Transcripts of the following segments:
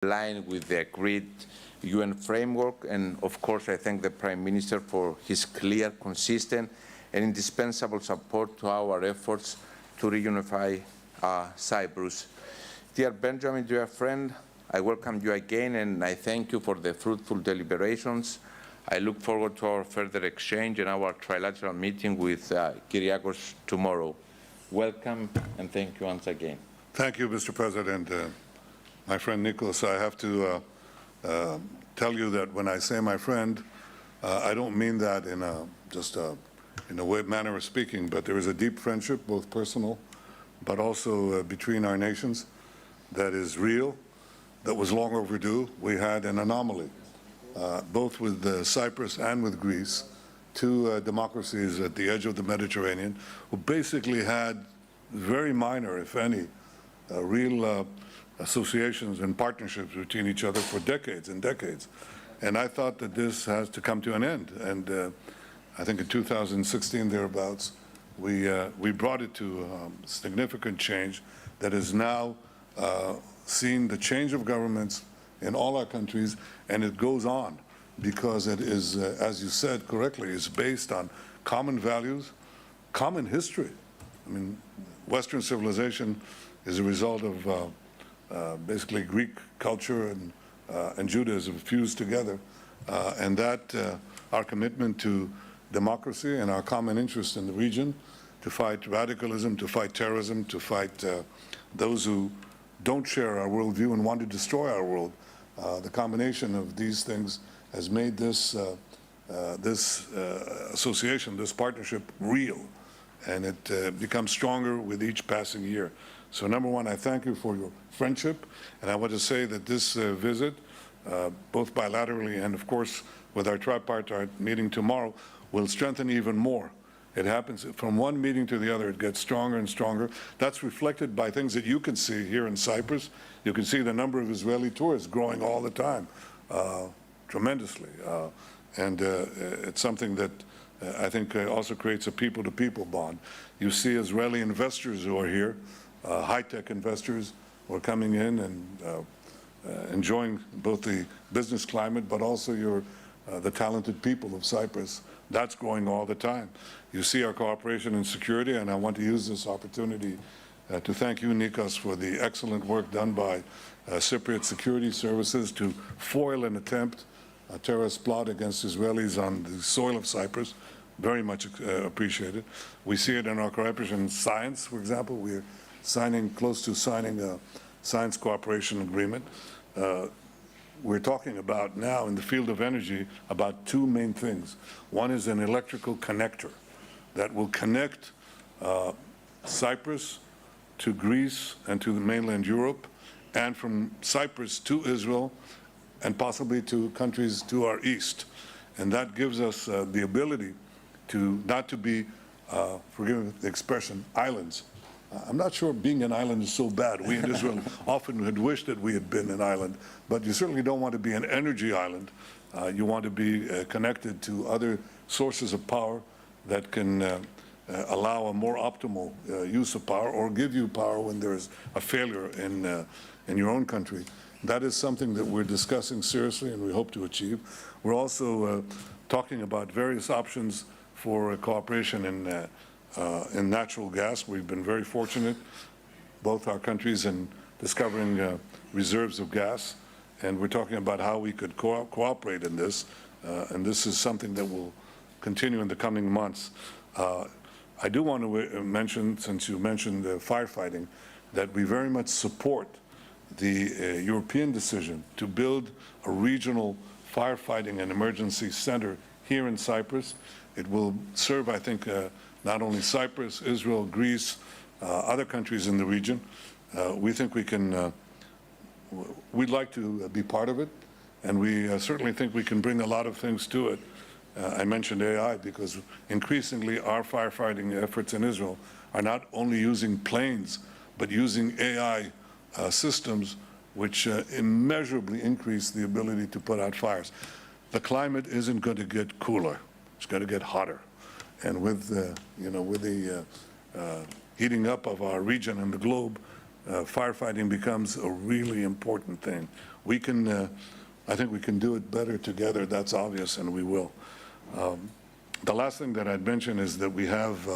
line with the agreed UN framework, and of course I thank the Prime Minister for his clear, consistent and indispensable support to our efforts to reunify Cyprus. Dear Benjamin, dear friend, I welcome you again and I thank you for the fruitful deliberations. I look forward to our further exchange and our trilateral meeting with Kyriakos tomorrow. Welcome and thank you once again. Thank you, Mr. President. My friend Nikolas, I have to tell you that when I say my friend, I don't mean that in a manner of speaking, but there is a deep friendship, both personal, but also between our nations, that is real, that was long overdue. We had an anomaly, both with Cyprus and with Greece, two democracies at the edge of the Mediterranean, who basically had very minor, if any, real associations and partnerships between each other for decades and decades. And I thought that this has to come to an end. And I think in 2016, thereabouts, we brought it to significant change that has now seen the change of governments in all our countries, and it goes on because it is, as you said correctly, is based on common values, common history. I mean, Western civilization is a result of basically Greek culture and Judaism fused together, and that our commitment to democracy and our common interest in the region, to fight radicalism, to fight terrorism, to fight those who don't share our worldview and want to destroy our world. The combination of these things has made this association, this partnership, real, and it becomes stronger with each passing year. So number one, I thank you for your friendship, and I want to say that this visit, both bilaterally and of course with our tripartite meeting tomorrow, will strengthen even more. It happens from one meeting to the other, it gets stronger and stronger. That's reflected by things that you can see here in Cyprus. You can see the number of Israeli tourists growing all the time, tremendously. And it's something that I think also creates a people-to-people bond. You see Israeli investors who are here, high-tech investors who are coming in and enjoying both the business climate, but also the talented people of Cyprus. That's growing all the time. You see our cooperation in security, and I want to use this opportunity to thank you, Nikos, for the excellent work done by Cypriot security services to foil an attempt, a terrorist plot against Israelis on the soil of Cyprus. Very much appreciated. We see it in our cooperation in science, for example. We're close to signing a science cooperation agreement. We're talking about now in the field of energy about two main things. One is an electrical connector that will connect Cyprus to Greece and to the mainland Europe, and from Cyprus to Israel, and possibly to countries to our east. And that gives us the ability to not to be, forgive the expression, islands. I'm not sure being an island is so bad. We in Israel often had wished that we had been an island, but you certainly don't want to be an energy island. You want to be connected to other sources of power that can allow a more optimal use of power, or give you power when there is a failure in your own country. That is something that we're discussing seriously and we hope to achieve. We're also talking about various options for cooperation in natural gas. We've been very fortunate, both our countries, in discovering reserves of gas, and we're talking about how we could cooperate in this, and this is something that will continue in the coming months. I do want to mention, since you mentioned firefighting, that we very much support the European decision to build a regional firefighting and emergency center here in Cyprus. It will serve, I think, not only Cyprus, Israel, Greece, other countries in the region. We think we can, we'd like to be part of it, and we certainly think we can bring a lot of things to it. I mentioned AI because increasingly our firefighting efforts in Israel are not only using planes, but using AI systems which immeasurably increase the ability to put out fires. The climate isn't going to get cooler, it's going to get hotter. And with the heating up of our region and the globe, firefighting becomes a really important thing. we can, I think we can do it better together. That's obvious, and we will. The last thing that I'd mention is that we have,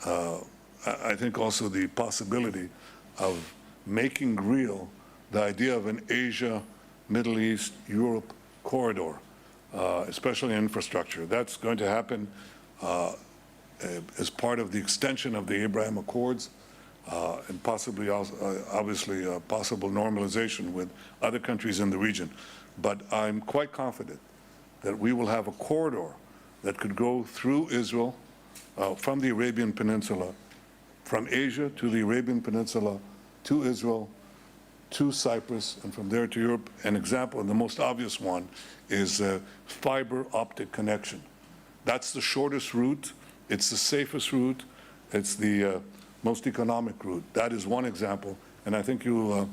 I think, also the possibility of making real the idea of an Asia, Middle East, Europe corridor, especially in infrastructure. That's going to happen as part of the extension of the Abraham Accords, and possibly, obviously, possible normalization with other countries in the region. But I'm quite confident that we will have a corridor that could go through Israel, from the Arabian Peninsula, from Asia to the Arabian Peninsula, to Israel, to Cyprus, and from there to Europe. An example, and the most obvious one, is fiber optic connection. That's the shortest route, it's the safest route, it's the most economic route. That is one example, and I think you,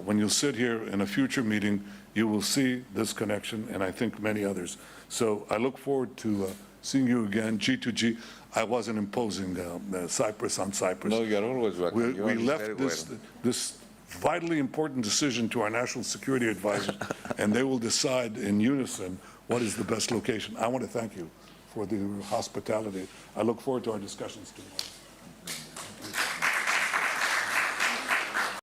when you sit here in a future meeting, you will see this connection, and I think many others. So I look forward to seeing you again, G2G. I wasn't imposing Cyprus on Cyprus. No, you're always welcome. We left this vitally important decision to our national security advisors, and they will decide in unison what is the best location. I want to thank you for the hospitality. I look forward to our discussions tomorrow.